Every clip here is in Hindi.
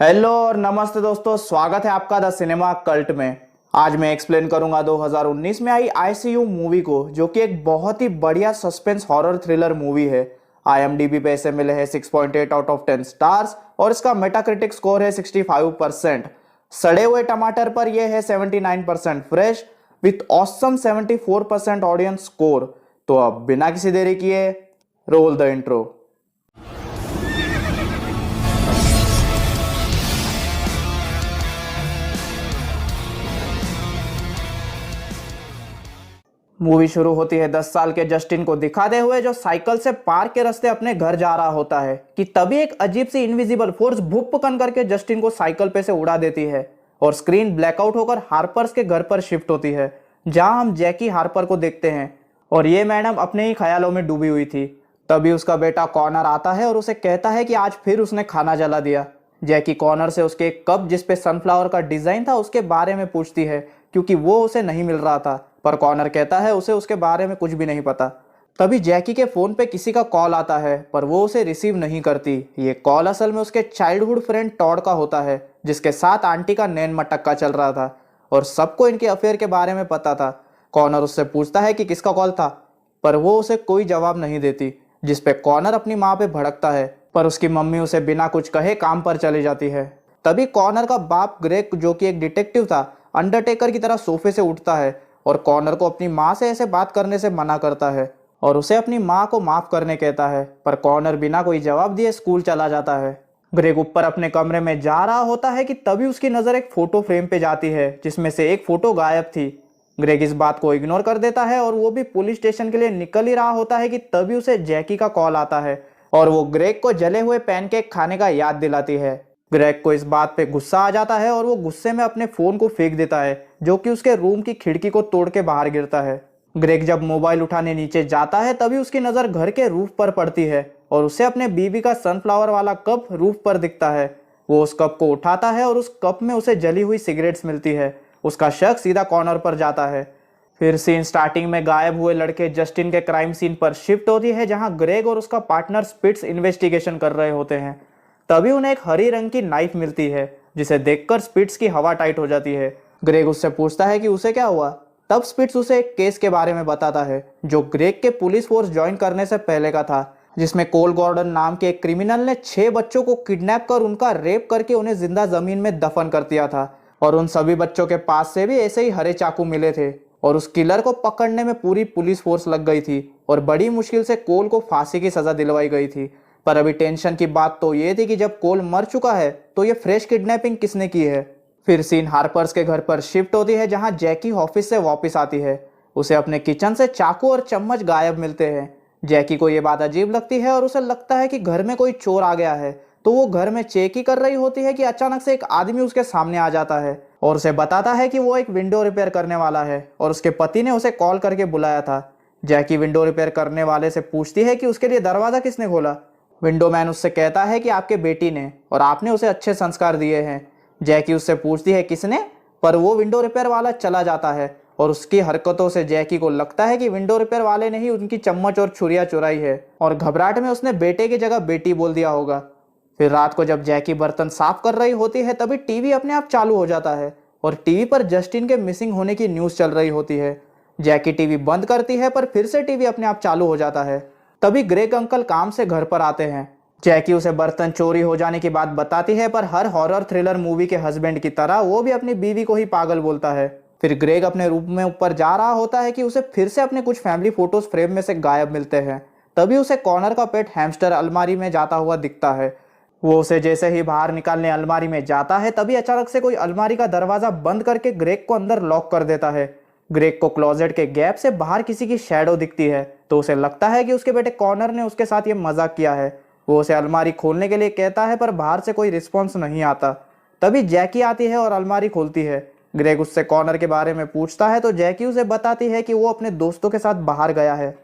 हेलो और नमस्ते दोस्तों, स्वागत है आपका द सिनेमा कल्ट में। आज मैं एक्सप्लेन करूंगा 2019 में आई आईसीयू मूवी को, जो कि एक बहुत ही बढ़िया सस्पेंस हॉरर थ्रिलर मूवी है। आईएमडीबी पे इसे मिले हैं 6.8 आउट ऑफ 10 स्टार्स और इसका मेटाक्रिटिक स्कोर है 65%। सड़े हुए टमाटर पर यह है 79% fresh with awesome 74% audience score. तो अब बिना किसी देरी किए रोल द इंट्रो। मूवी शुरू होती है 10 साल के जस्टिन को दिखाते हुए, जो साइकिल से पार्क के रास्ते अपने घर जा रहा होता है कि तभी एक अजीब सी इनविजिबल फोर्स भुप्पकन करके जस्टिन को साइकिल पे से उड़ा देती है और स्क्रीन ब्लैकआउट होकर हार्पर्स के घर पर शिफ्ट होती है, जहां हम जैकी हार्पर को देखते हैं। और ये मैडम अपने ही ख्यालों में डूबी हुई थी। तभी उसका बेटा कॉर्नर आता है और उसे कहता है कि आज फिर उसने खाना जला दिया। जैकी कॉर्नर से उसके एक कप जिसपे सनफ्लावर का डिजाइन था उसके बारे में पूछती है, क्योंकि वो उसे नहीं मिल रहा था। पर कॉर्नर कहता है उसे उसके बारे में कुछ भी नहीं पता। तभी जैकी के फोन पे किसी का कॉल आता है, पर वो उसे रिसीव नहीं करती। ये कॉल असल में उसके चाइल्डहुड फ्रेंड टॉड का होता है, जिसके साथ आंटी का नैन मटक्का चल रहा था और सबको इनके अफेयर के बारे में पता था। कॉर्नर उससे पूछता है कि किसका कॉल था, पर वो उसे कोई जवाब नहीं देती, जिसपे कॉर्नर अपनी माँ पे भड़कता है। पर उसकी मम्मी उसे बिना कुछ कहे काम पर चली जाती है। तभी कॉर्नर का बाप ग्रेग, जो कि एक डिटेक्टिव था, अंडरटेकर की तरह सोफे से उठता है और कॉर्नर को अपनी माँ से ऐसे बात करने से मना करता है और उसे अपनी माँ को माफ करने कहता है। पर कॉर्नर बिना कोई जवाब दिए स्कूल चला जाता है। ग्रेग ऊपर अपने कमरे में जा रहा होता है कि तभी उसकी नज़र एक फोटो फ्रेम पे जाती है, जिसमें से एक फोटो गायब थी। ग्रेग इस बात को इग्नोर कर देता है और वो भी पुलिस स्टेशन के लिए निकल ही रहा होता है कि तभी उसे जैकी का कॉल आता है और वो ग्रेग को जले हुए पैनकेक खाने का याद दिलाती है। ग्रेग को इस बात पे गुस्सा आ जाता है और वो गुस्से में अपने फोन को फेंक देता है, जो कि उसके रूम की खिड़की को तोड़ के बाहर गिरता है। ग्रेग जब मोबाइल उठाने नीचे जाता है तभी उसकी नज़र घर के रूफ पर पड़ती है और उसे अपने बीवी का सनफ्लावर वाला कप रूफ पर दिखता है। वो उस कप को उठाता है और उस कप में उसे जली हुई सिगरेट्स मिलती है। उसका शक सीधा कॉर्नर पर जाता है। फिर सीन स्टार्टिंग में गायब हुए लड़के जस्टिन के क्राइम सीन पर शिफ्ट होती है, जहां ग्रेग और उसका पार्टनर स्पिट्स इन्वेस्टिगेशन कर रहे होते हैं। तभी उन्हें एक हरी रंग की नाइफ मिलती है, जिसे देखकर स्पिट्स की हवा टाइट हो जाती है। ग्रेग उससे पूछता है कि उसे क्या हुआ। तब स्पिट्स उसे एक केस के बारे में बताता है, जो ग्रेग के पुलिस फोर्स ज्वाइन करने से पहले का था, जिसमें कोल गॉर्डन नाम के एक क्रिमिनल ने 6 बच्चों को किडनैप कर उनका रेप करके उन्हें जिंदा जमीन में दफन कर दिया था। और उन सभी बच्चों के पास से भी ऐसे ही हरे चाकू मिले थे और उस किलर को पकड़ने में पूरी पुलिस फोर्स लग गई थी और बड़ी मुश्किल से कोल को फांसी की सजा दिलवाई गई थी। पर अभी टेंशन की बात तो ये थी कि जब कोल मर चुका है तो ये फ्रेश किडनैपिंग किसने की है। फिर सीन हार्पर्स के घर पर शिफ्ट होती है, जहां जैकी ऑफिस से वापस आती है। उसे अपने किचन से चाकू और चम्मच गायब मिलते हैं। जैकी को ये बात अजीब लगती है और उसे लगता है कि घर में कोई चोर आ गया है। तो वो घर में चेक ही कर रही होती है कि अचानक से एक आदमी उसके सामने आ जाता है और उसे बताता है कि वो एक विंडो रिपेयर करने वाला है और उसके पति ने उसे कॉल करके बुलाया था। जैकी विंडो रिपेयर करने वाले से पूछती है कि उसके लिए दरवाजा किसने खोला। विंडो मैन उससे कहता है कि आपके बेटी ने, और आपने उसे अच्छे संस्कार दिए हैं। जैकी उससे पूछती है किसने, पर वो विंडो रिपेयर वाला चला जाता है और उसकी हरकतों से जैकी को लगता है कि विंडो रिपेयर वाले ने ही उनकी चम्मच और छुरियां चुराई है और घबराहट में उसने बेटे की जगह बेटी बोल दिया होगा। फिर रात को जब जैकी बर्तन साफ कर रही होती है तभी टीवी अपने आप चालू हो जाता है और टीवी पर जस्टिन के मिसिंग होने की न्यूज़ चल रही होती है। जैकी टीवी बंद करती है, पर फिर से टीवी अपने आप चालू हो जाता है। तभी ग्रेग अंकल काम से घर पर आते हैं। जैकी उसे बर्तन चोरी हो जाने की बात बताती है, पर हर हॉरर थ्रिलर मूवी के हस्बैंड की तरह वो भी अपनी बीवी को ही पागल बोलता है। फिर ग्रेग अपने रूम में ऊपर जा रहा होता है कि उसे फिर से अपने कुछ फैमिली फोटोज फ्रेम में से गायब मिलते हैं। तभी उसे कॉर्नर का पेट हैमस्टर अलमारी में जाता हुआ दिखता है। वो उसे जैसे ही बाहर निकालने अलमारी में जाता है तभी अचानक से कोई अलमारी का दरवाजा बंद करके ग्रेग को अंदर लॉक कर देता है। ग्रेग को क्लोजेट के गैप से बाहर किसी की शैडो दिखती है, तो उसे लगता है कि उसके बेटे कॉर्नर ने उसके साथ ये मजाक किया है। वो उसे अलमारी खोलने के लिए कहता है, पर बाहर से कोई रिस्पॉन्स नहीं आता। तभी जैकी आती है और अलमारी खोलती है। ग्रेग उससे कॉर्नर के बारे में पूछता है तो जैकी उसे बताती है कि वो अपने दोस्तों के साथ बाहर गया है।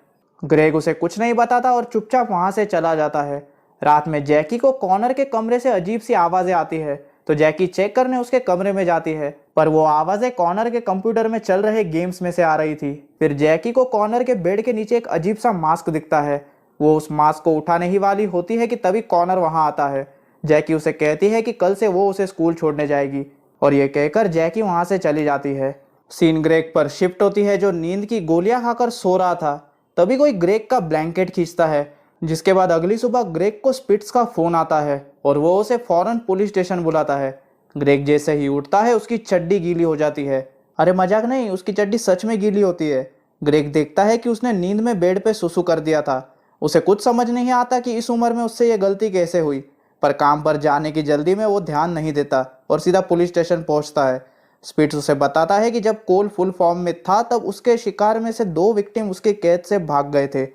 ग्रेग उसे कुछ नहीं बताता और चुपचाप वहां से चला जाता है। रात में जैकी को कॉर्नर के कमरे से अजीब सी आवाजें आती है, तो जैकी चेक करने उसके कमरे में जाती है, पर वो आवाजें कॉर्नर के कंप्यूटर में चल रहे गेम्स में से आ रही थी। फिर जैकी को कॉर्नर के बेड के नीचे एक अजीब सा मास्क दिखता है। वो उस मास्क को उठाने ही वाली होती है कि तभी कॉर्नर वहां आता है। जैकी उसे कहती है कि कल से वो उसे स्कूल छोड़ने जाएगी और ये कहकर जैकी वहां से चली जाती है। सीन ग्रेग पर शिफ्ट होती है जो नींद की गोलियां खाकर सो रहा था। तभी कोई ग्रेग का ब्लैंकेट खींचता है, जिसके बाद अगली सुबह ग्रेग को स्पिट्स का फोन आता है और वो उसे फौरन पुलिस स्टेशन बुलाता है। ग्रेग जैसे ही उठता है उसकी चड्डी गीली हो जाती है। अरे मजाक नहीं, उसकी चड्डी सच में गीली होती है। ग्रेग देखता है कि उसने नींद में बेड पे सुसु कर दिया था। उसे कुछ समझ नहीं आता कि इस उम्र में उससे यह गलती कैसे हुई, पर काम पर जाने की जल्दी में वो ध्यान नहीं देता और सीधा पुलिस स्टेशन पहुंचता है। स्पिट्स उसे बताता है कि जब कोल फुल फॉर्म में था तब उसके शिकार में से 2 विक्टिम उसके कैद से भाग गए थे।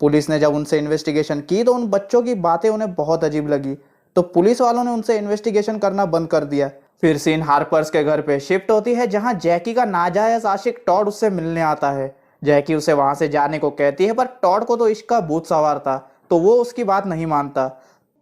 पुलिस ने जब उनसे इन्वेस्टिगेशन की तो उन बच्चों की बातें उन्हें बहुत अजीब लगी, तो पुलिस वालों ने उनसे इन्वेस्टिगेशन करना बंद कर दिया। फिर सीन हार्पर्स के घर पे शिफ्ट होती है जहां जैकी का नाजायज आशिक टॉड उससे मिलने आता है। जैकी उसे वहां से जाने को कहती है, पर टॉड को तो इश्क का भूत सवार था तो वो उसकी बात नहीं मानता।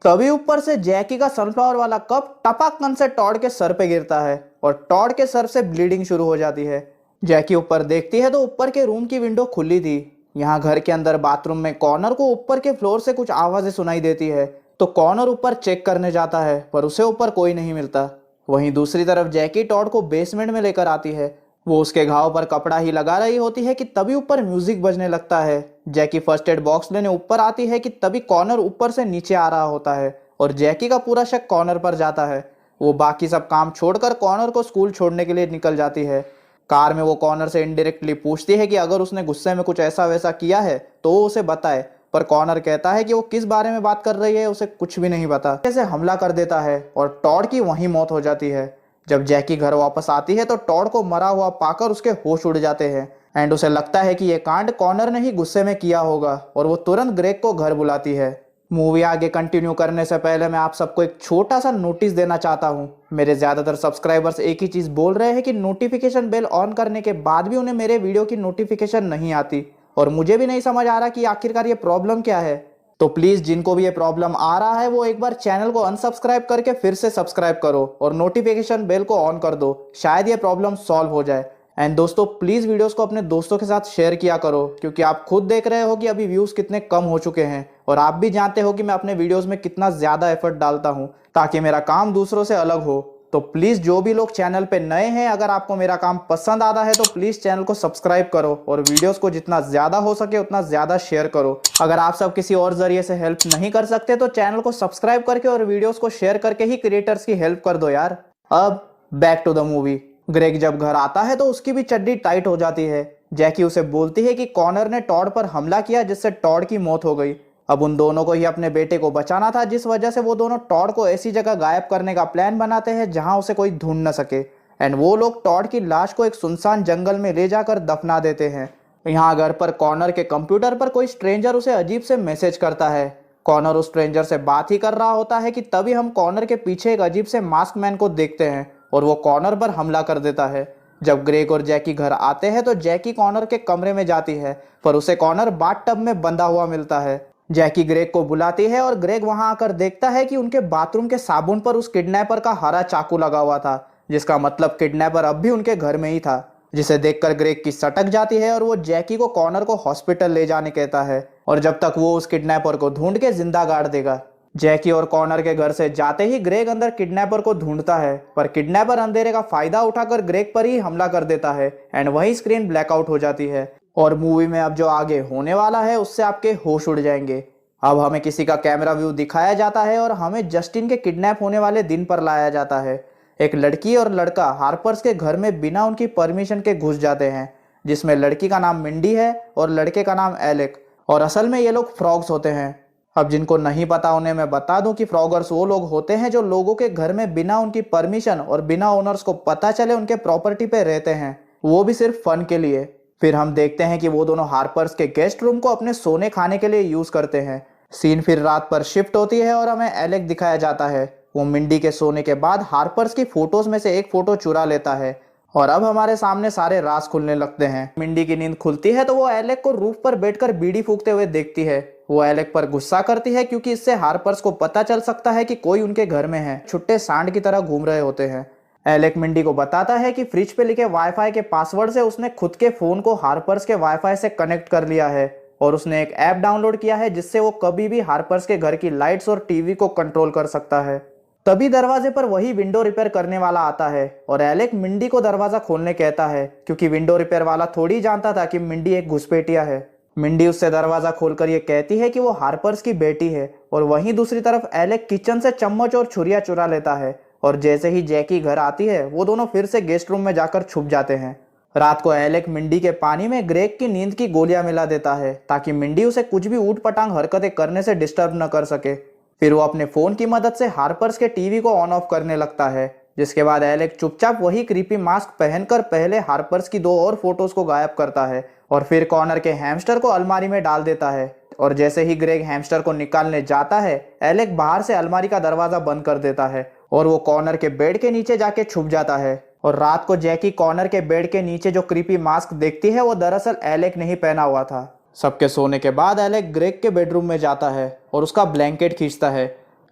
तभी ऊपर से जैकी का सनफ्लावर वाला कप टपाकन से टॉड के सर पे गिरता है और टॉड के सर से ब्लीडिंग शुरू हो जाती है। जैकी ऊपर देखती है तो ऊपर के रूम की विंडो खुली थी। यहाँ घर के अंदर बाथरूम में कॉर्नर को ऊपर के फ्लोर से कुछ आवाजें सुनाई देती है, तो कॉर्नर ऊपर चेक करने जाता है पर उसे ऊपर कोई नहीं मिलता। वहीं दूसरी तरफ जैकी टॉड को बेसमेंट में लेकर आती है। वो उसके घाव पर कपड़ा ही लगा रही होती है कि तभी ऊपर म्यूजिक बजने लगता है। जैकी फर्स्ट एड बॉक्स लेने ऊपर आती है कि तभी कॉर्नर ऊपर से नीचे आ रहा होता है और जैकी का पूरा शक कॉर्नर पर जाता है। वो बाकी सब काम छोड़कर कॉर्नर को स्कूल छोड़ने के लिए निकल जाती है। कार में वो कॉर्नर से इनडायरेक्टली पूछती है कि अगर उसने गुस्से में कुछ ऐसा वैसा किया है तो वो उसे बताए, पर कॉर्नर कहता है कि वो किस बारे में बात कर रही है उसे कुछ भी नहीं पता। जैसे हमला कर देता है और टॉड की वहीं मौत हो जाती है। जब जैकी घर वापस आती है तो टॉड को मरा हुआ पाकर उसके होश उड़ जाते हैं एंड उसे लगता है कि ये कांड कॉर्नर ने ही गुस्से में किया होगा और वो तुरंत ग्रेग को घर बुलाती है। मूवी आगे कंटिन्यू करने से पहले मैं आप सबको एक छोटा सा नोटिस देना चाहता हूँ। मेरे ज़्यादातर सब्सक्राइबर्स एक ही चीज़ बोल रहे हैं कि नोटिफिकेशन बेल ऑन करने के बाद भी उन्हें मेरे वीडियो की नोटिफिकेशन नहीं आती और मुझे भी नहीं समझ आ रहा कि आखिरकार ये प्रॉब्लम क्या है। तो प्लीज़ जिनको भी ये प्रॉब्लम आ रहा है वो एक बार चैनल को अनसब्सक्राइब करके फिर से सब्सक्राइब करो और नोटिफिकेशन बेल को ऑन कर दो, शायद ये प्रॉब्लम सॉल्व हो जाए। एंड दोस्तों प्लीज़ वीडियोस को अपने दोस्तों के साथ शेयर किया करो, क्योंकि आप खुद देख रहे हो कि अभी व्यूज़ कितने कम हो चुके हैं और आप भी जानते हो कि मैं अपने वीडियोस में कितना ज़्यादा एफर्ट डालता हूँ ताकि मेरा काम दूसरों से अलग हो। तो प्लीज़ जो भी लोग चैनल पे नए हैं, अगर आपको मेरा काम पसंद आता है तो प्लीज़ चैनल को सब्सक्राइब करो और वीडियोस को जितना ज़्यादा हो सके उतना ज़्यादा शेयर करो। अगर आप सब किसी और जरिए से हेल्प नहीं कर सकते तो चैनल को सब्सक्राइब करके और वीडियोस को शेयर करके ही क्रिएटर्स की हेल्प कर दो यार। अब back to the movie. Greg जब घर आता है तो उसकी भी चड्डी टाइट हो जाती है। जैकी उसे बोलती है कि कॉर्नर ने टॉड पर हमला किया जिससे टॉड की मौत हो गई। अब उन दोनों को ही अपने बेटे को बचाना था, जिस वजह से वो दोनों टॉड को ऐसी जगह गायब करने का प्लान बनाते हैं जहां उसे कोई ढूंढ न सके एंड वो लोग टॉड की लाश को एक सुनसान जंगल में ले जाकर दफना देते हैं। यहाँ घर पर कॉर्नर के कंप्यूटर पर कोई स्ट्रेंजर उसे अजीब से मैसेज करता है। कॉर्नर उस स्ट्रेंजर से बात ही कर रहा होता है कि तभी हम कॉर्नर के पीछे एक अजीब से मास्क मैन को देखते हैं और वो कॉर्नर पर हमला कर देता है। जब ग्रेग और जैकी घर आते हैं तो जैकी कॉर्नर के कमरे में जाती है, पर उसे कॉर्नर बाथटब में बंधा हुआ मिलता है। जैकी ग्रेग को बुलाती है और ग्रेग वहां आकर देखता है कि उनके बाथरूम के साबुन पर उस किडनैपर का हरा चाकू लगा हुआ था, जिसका मतलब किडनैपर अब भी उनके घर में ही था। जिसे देखकर ग्रेग की सटक जाती है और वो जैकी को कॉर्नर को हॉस्पिटल ले जाने कहता है और जब तक वो उस किडनैपर को ढूंढ के जिंदा गाड़ देगा। जैकी और कॉर्नर के घर से जाते ही ग्रेग अंदर किडनैपर को ढूंढता है, पर किडनैपर अंधेरे का फायदा उठाकर ग्रेग पर ही हमला कर देता है एंड वही स्क्रीन ब्लैकआउट हो जाती है। और मूवी में अब जो आगे होने वाला है उससे आपके होश उड़ जाएंगे। अब हमें किसी का कैमरा व्यू दिखाया जाता है और हमें जस्टिन के किडनैप होने वाले दिन पर लाया जाता है। एक लड़की और लड़का हार्पर्स के घर में बिना उनकी परमिशन के घुस जाते हैं, जिसमें लड़की का नाम मिंडी है और लड़के का नाम एलेक, और असल में ये लोग फ्रॉग्स होते हैं। अब जिनको नहीं पता उन्हें मैं बता दूं कि फ्रॉगर्स वो लोग होते हैं जो लोगों के घर में बिना उनकी परमिशन और बिना ओनर्स को पता चले उनके प्रॉपर्टी पे रहते हैं, वो भी सिर्फ फन के लिए। फिर हम देखते हैं कि वो दोनों हार्पर्स के गेस्ट रूम को अपने सोने खाने के लिए यूज करते हैं। सीन फिर रात पर शिफ्ट होती है और हमें एलेक दिखाया जाता है। वो मिंडी के सोने के बाद हार्पर्स की फोटोज में से एक फोटो चुरा लेता है और अब हमारे सामने सारे राज खुलने लगते हैं। मिंडी की नींद खुलती है तो वो एलेक को रूफ पर बैठकर बीड़ी फूकते हुए देखती है। वो एलेक पर गुस्सा करती है क्योंकि इससे हार्पर्स को पता चल सकता है कि कोई उनके घर में है। छुट्टे सांड की तरह घूम रहे होते हैं। एलेक मिंडी को बताता है कि फ्रिज पे लिखे वाईफाई के पासवर्ड से उसने खुद के फोन को हार्पर्स के वाईफाई से कनेक्ट कर लिया है और उसने एक ऐप डाउनलोड किया है जिससे वो कभी भी हार्पर्स के घर की लाइट्स और टीवी को कंट्रोल कर सकता है। तभी दरवाजे पर वही विंडो रिपेयर करने वाला आता है और एलेक मिंडी को दरवाजा खोलने कहता है, क्योंकि विंडो रिपेयर वाला थोड़ी जानता था कि मिंडी एक घुसपैठिया है। मिंडी उससे दरवाजा खोलकर ये कहती है कि वो हार्पर्स की बेटी है, और वहीं दूसरी तरफ एलेक किचन से चम्मच और छुरिया चुरा लेता है। और जैसे ही जैकी घर आती है वो दोनों फिर से गेस्ट रूम में जाकर छुप जाते हैं। रात को एलेक मिंडी के पानी में ग्रेग की नींद की गोलियां मिला देता है ताकि मिंडी उसे कुछ भी ऊट पटांग हरकतें करने से डिस्टर्ब न कर सके। फिर वो अपने फोन की मदद से हार्पर्स के टीवी को ऑन ऑफ करने लगता है, जिसके बाद एलेक चुपचाप वही क्रीपी मास्क पहनकर पहले हार्पर्स की 2 और फोटोज को गायब करता है और फिर कॉर्नर के हैमस्टर को अलमारी में डाल देता है। और जैसे ही ग्रेग हैमस्टर को निकालने जाता है, एलेक बाहर से अलमारी का दरवाजा बंद कर देता है और वो कॉर्नर के बेड के नीचे जाके छुप जाता है। और रात को जैकी कॉर्नर के बेड के नीचे जो क्रीपी मास्क देखती है वो दरअसल एलेक ने ही पहना हुआ था। सबके सोने के बाद एलेक ग्रेग के बेडरूम में जाता है और उसका ब्लैंकेट खींचता है,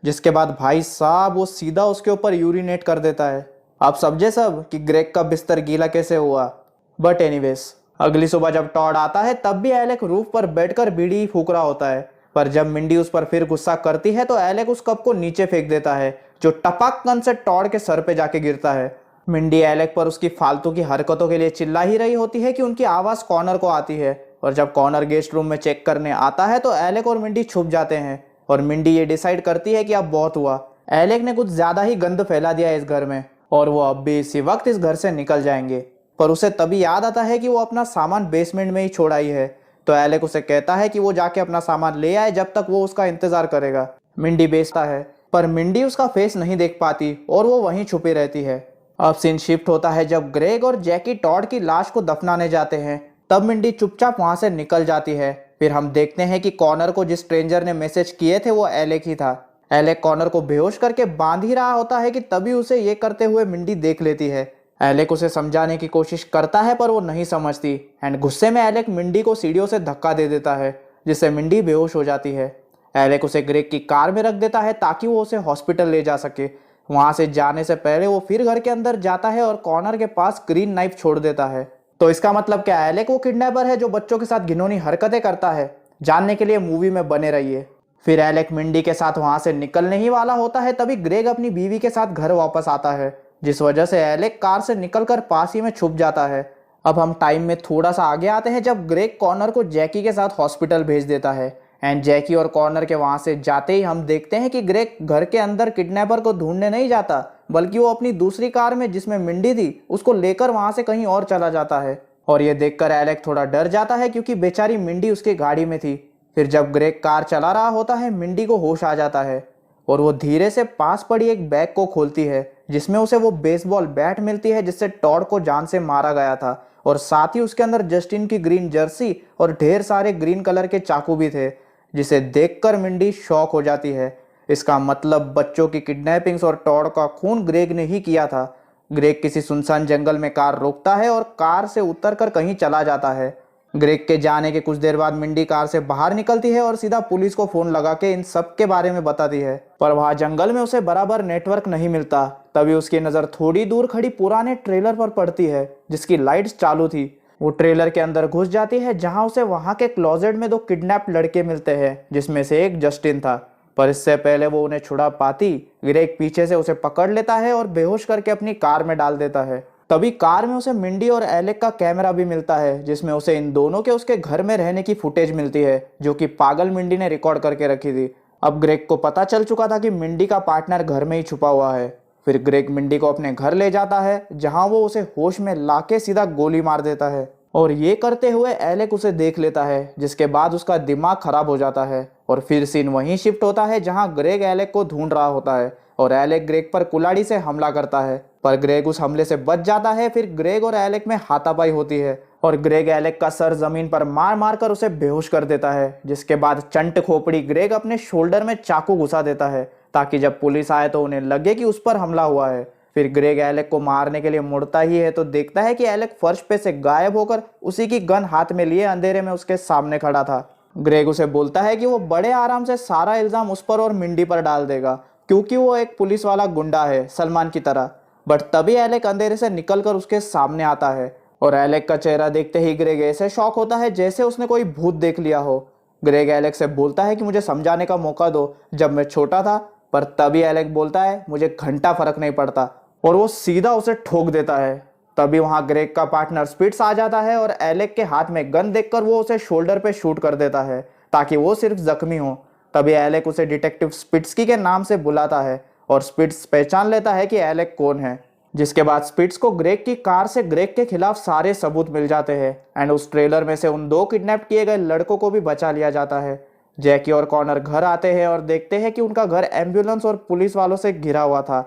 जिसके बाद भाई साहब वो सीधा उसके ऊपर यूरिनेट कर देता है। आप समझे सब कि ग्रेग का बिस्तर गीला कैसे हुआ। बट एनीवेज, अगली सुबह जब टॉड आता है तब भी एलेक रूफ पर बैठकर बीड़ी फूक रहा होता है, पर जब मिंडी उस पर फिर गुस्सा करती है तो एलेक उस कप को नीचे फेंक देता है, जो टपकन से टॉड के सर पे जाके गिरता है। मिंडी एलेक पर उसकी फालतू की हरकतों के लिए चिल्ला ही रही होती है कि उनकी आवाज कॉर्नर को आती है, और जब कॉर्नर गेस्ट रूम में चेक करने आता है तो एलेक और मिंडी छुप जाते हैं और मिंडी ये डिसाइड करती है कि अब बहुत हुआ, एलेक ने कुछ ज्यादा ही गंद फैला दिया इस घर में और वो अब भी इसी वक्त इस घर से निकल जाएंगे। पर उसे तभी याद आता है कि वो अपना सामान बेसमेंट में ही छोड़ आई है, तो एलेक उसे कहता है कि वो जाके अपना सामान ले आए, जब तक वो उसका इंतजार करेगा। मिंडी बेचता है, पर मिंडी उसका फेस नहीं देख पाती और वो वहीं छुपी रहती है। अब सीन शिफ्ट होता है जब ग्रेग और जैकी टॉड की लाश को दफनाने जाते हैं, तब मिंडी चुपचाप वहां से निकल जाती है। फिर हम देखते हैं कि कॉर्नर को जिस स्ट्रेंजर ने मैसेज किए थे वो एलेक ही था। एलेक कॉर्नर को बेहोश करके बांध ही रहा होता है कि तभी उसे ये करते हुए मिंडी देख लेती है। एलेक उसे समझाने की कोशिश करता है पर वो नहीं समझती एंड गुस्से में एलेक मिंडी को सीढ़ियों से धक्का दे देता है, जिससे मिंडी बेहोश हो जाती है। एलेक उसे ग्रेग की कार में रख देता है ताकि वो उसे हॉस्पिटल ले जा सके। वहां से जाने से पहले वो फिर घर के अंदर जाता है और कॉर्नर के पास ग्रीन नाइफ छोड़ देता है। तो इसका मतलब क्या है, एलेक वो किडनैपर है जो बच्चों के साथ घिनौनी हरकतें करता है? जानने के लिए मूवी में बने रहिए। फिर एलेक मिंडी के साथ वहां से निकलने ही वाला होता है, तभी ग्रेग अपनी बीवी के साथ घर वापस आता है, जिस वजह से एलेक कार से निकलकर पास ही में छुप जाता है। अब हम टाइम में थोड़ा सा आगे आते हैं जब ग्रेग कॉर्नर को जैकी के साथ हॉस्पिटल भेज देता है एंड जैकी और कॉर्नर के वहां से जाते ही हम देखते हैं कि ग्रेग घर के अंदर किडनैपर को ढूंढने नहीं जाता, बल्कि वो अपनी दूसरी कार में जिसमें मिंडी थी उसको लेकर वहां से कहीं और चला जाता है। और ये देखकर एलेक थोड़ा डर जाता है क्योंकि बेचारी मिंडी उसकी गाड़ी में थी। फिर जब ग्रेग कार चला रहा होता है, मिंडी को होश आ जाता है और वो धीरे से पास पड़ी एक बैग को खोलती है, जिसमें उसे वो बेसबॉल बैट मिलती है जिससे टॉड को जान से मारा गया था, और साथ ही उसके अंदर जस्टिन की ग्रीन जर्सी और ढेर सारे ग्रीन कलर के चाकू भी थे, जिसे देखकर मिंडी शॉक हो जाती है। इसका मतलब बच्चों की किडनैपिंग्स और टॉड का खून ग्रेग ने ही किया था। ग्रेग किसी सुनसान जंगल में कार रोकता है और कार से उतरकर कहीं चला जाता है। ग्रेग के जाने के कुछ देर बाद मिंडी कार से बाहर निकलती है और सीधा पुलिस को फोन लगा के इन सब के बारे में बताती है, पर वहां जंगल में उसे बराबर नेटवर्क नहीं मिलता। तभी उसकी नजर थोड़ी दूर खड़ी पुराने ट्रेलर पर पड़ती है जिसकी लाइट्स चालू थी। वो ट्रेलर के अंदर घुस जाती है जहां उसे वहां के क्लोजेट में 2 किडनैप लड़के मिलते हैं, जिसमें से एक जस्टिन था। पर इससे पहले वो उन्हें छुड़ा पाती, ग्रेग पीछे से उसे पकड़ लेता है और बेहोश करके अपनी कार में डाल देता है। तभी कार में उसे मिंडी और एलेक का कैमरा भी मिलता है, जिसमें उसे इन दोनों के उसके घर में रहने की फुटेज मिलती है जो कि पागल मिंडी ने रिकॉर्ड करके रखी थी। अब ग्रेग को पता चल चुका था कि मिंडी का पार्टनर घर में ही छुपा हुआ है। फिर ग्रेग मिंडी को अपने घर ले जाता है जहां वो उसे होश में लाके सीधा गोली मार देता है, और ये करते हुए एलेक उसे देख लेता है, जिसके बाद उसका दिमाग खराब हो जाता है। और फिर सीन वहीं शिफ्ट होता है जहां ग्रेग एलेक को ढूंढ रहा होता है और एलेक ग्रेग पर कुल्हाड़ी से हमला करता है, पर ग्रेग उस हमले से बच जाता है। फिर ग्रेग और एलेक में हाथापाई होती है और ग्रेग एलेक का सर जमीन पर मार मार कर उसे बेहोश कर देता है, जिसके बाद चंट खोपड़ी ग्रेग अपने शोल्डर में चाकू घुसा देता है ताकि जब पुलिस आए तो उन्हें लगे कि उस पर हमला हुआ है। फिर ग्रेग एलेक को मारने के लिए मुड़ता ही है तो देखता है कि एलेक फर्श पे से गायब होकर उसी की गन हाथ में लिए अंधेरे में उसके सामने खड़ा था। ग्रेग उसे बोलता है कि वो बड़े आराम से सारा इल्जाम उस पर और मिंडी पर डाल देगा क्योंकि वो एक पुलिस वाला गुंडा है, सलमान की तरह। बट तभी एलेक अंधेरे से निकलकर उसके सामने आता है और एलेक का चेहरा देखते ही ग्रेग ऐसे शॉक होता है जैसे उसने कोई भूत देख लिया हो। ग्रेग एलेक से बोलता है कि मुझे समझाने का मौका दो, जब मैं छोटा था पर तभी एलेक बोलता है मुझे घंटा फर्क नहीं पड़ता, और वो सीधा उसे ठोक देता है। तभी वहां ग्रेग का पार्टनर स्पिट्स आ जाता है और एलेक के हाथ में गन देखकर वो उसे शोल्डर पे शूट कर देता है ताकि वो सिर्फ जख्मी हो। तभी एलेक उसे डिटेक्टिव स्पिट्सकी के नाम से बुलाता है और स्पिट्स पहचान लेता है कि एलेक कौन है। जिसके बाद स्पिट्स को ग्रेग की कार से ग्रेग के खिलाफ सारे सबूत मिल जाते हैं एंड उस ट्रेलर में से उन 2 किडनैप किए गए लड़कों को भी बचा लिया जाता है। जैकी और कॉनर घर आते हैं और देखते हैं कि उनका घर एम्बुलेंस और पुलिस वालों से घिरा हुआ था।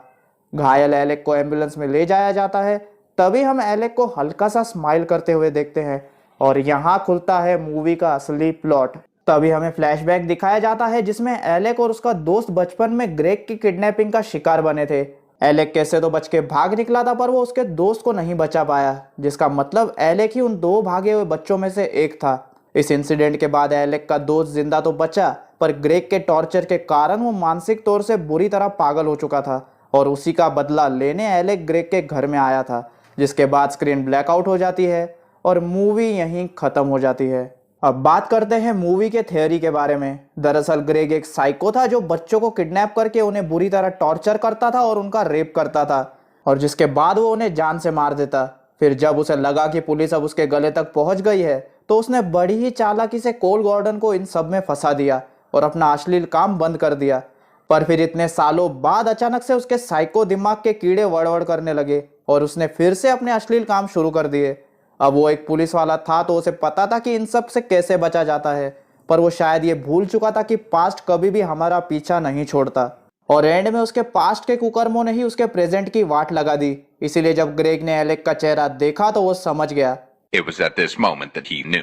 घायल एलेक को एम्बुलेंस में ले जाया जाता है। तभी हम एलेक को हल्का सा स्माइल करते हुए देखते हैं और यहाँ खुलता है मूवी का असली प्लॉट। तभी हमें फ्लैशबैक दिखाया जाता है जिसमें एलेक और उसका दोस्त बचपन में ग्रेग की किडनैपिंग का शिकार बने थे। एलेक कैसे तो बच के भाग निकला था पर वो उसके दोस्त को नहीं बचा पाया, जिसका मतलब एलेक ही उन 2 भागे हुए बच्चों में से एक था। इस इंसिडेंट के बाद एलेक का दोस्त जिंदा तो बचा पर ग्रेग के टॉर्चर के कारण वो मानसिक तौर से बुरी तरह पागल हो चुका था और उसी का बदला लेने एलेक ग्रेग के घर में आया था। जिसके बाद स्क्रीन ब्लैकआउट हो जाती है और मूवी यहीं खत्म हो जाती है। अब बात करते हैं मूवी के थ्योरी के बारे में। दरअसल ग्रेग एक साइको था जो बच्चों को किडनैप करके उन्हें बुरी तरह टॉर्चर करता था और उनका रेप करता था और जिसके बाद वो उन्हें जान से मार देता। फिर जब उसे लगा कि पुलिस अब उसके गले तक पहुंच गई है तो उसने बड़ी ही चालाकी से कोल गॉर्डन को इन सब में फंसा दिया और अपना अश्लील काम बंद कर दिया। पर फिर इतने सालों बाद अचानक से उसके साइको दिमाग के कीड़े वड़वड़ करने लगे और उसने फिर से अपने अश्लील काम शुरू कर दिए। अब वो एक पुलिस वाला था तो उसे पता था कि इन सब से कैसे बचा जाता है, पर वो शायद ये भूल चुका था कि पास्ट कभी भी हमारा पीछा नहीं छोड़ता और एंड में उसके पास्ट के कुकर्मों ने ही उसके प्रेजेंट की वाट लगा दी। इसीलिए जब ग्रेग ने एलेक का चेहरा देखा तो वो समझ गया। It was at this moment that he knew.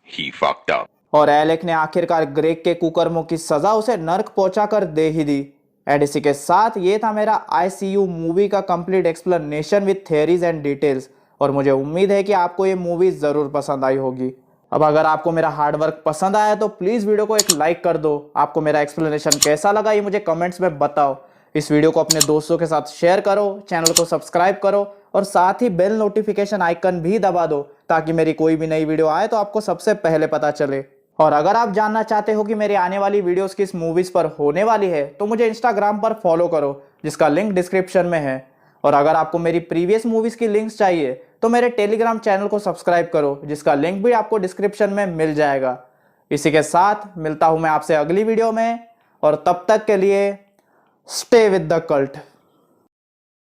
He fucked up. और एलेक ने आखिरकार ग्रेग के कुकर्मों की सजा उसे नर्क पहुंचा कर दे ही दी। एंड इसी के साथ ये था मेरा ICU मूवी का complete explanation with theories and details और मुझे उम्मीद है कि आपको ये मूवी ज़रूर पसंद आई होगी। अब अगर आपको मेरा हार्डवर्क पसंद आया तो प्लीज़ वीडियो को एक लाइक कर दो। आपको मेरा एक्सप्लेनेशन कैसा लगा ये मुझे कमेंट्स में बताओ। इस वीडियो को अपने दोस्तों के साथ शेयर करो, चैनल को सब्सक्राइब करो और साथ ही बेल नोटिफिकेशन आइकन भी दबा दो ताकि मेरी कोई भी नई वीडियो आए तो आपको सबसे पहले पता चले। और अगर आप जानना चाहते हो कि मेरी आने वाली वीडियोस किस मूवीज़ पर होने वाली है तो मुझे इंस्टाग्राम पर फॉलो करो जिसका लिंक डिस्क्रिप्शन में है। और अगर आपको मेरी प्रीवियस मूवीज़ की लिंक्स चाहिए तो मेरे टेलीग्राम चैनल को सब्सक्राइब करो जिसका लिंक भी आपको डिस्क्रिप्शन में मिल जाएगा। इसी के साथ मिलता हूँ मैं आपसे अगली वीडियो में और तब तक के लिए स्टे विद द कल्ट।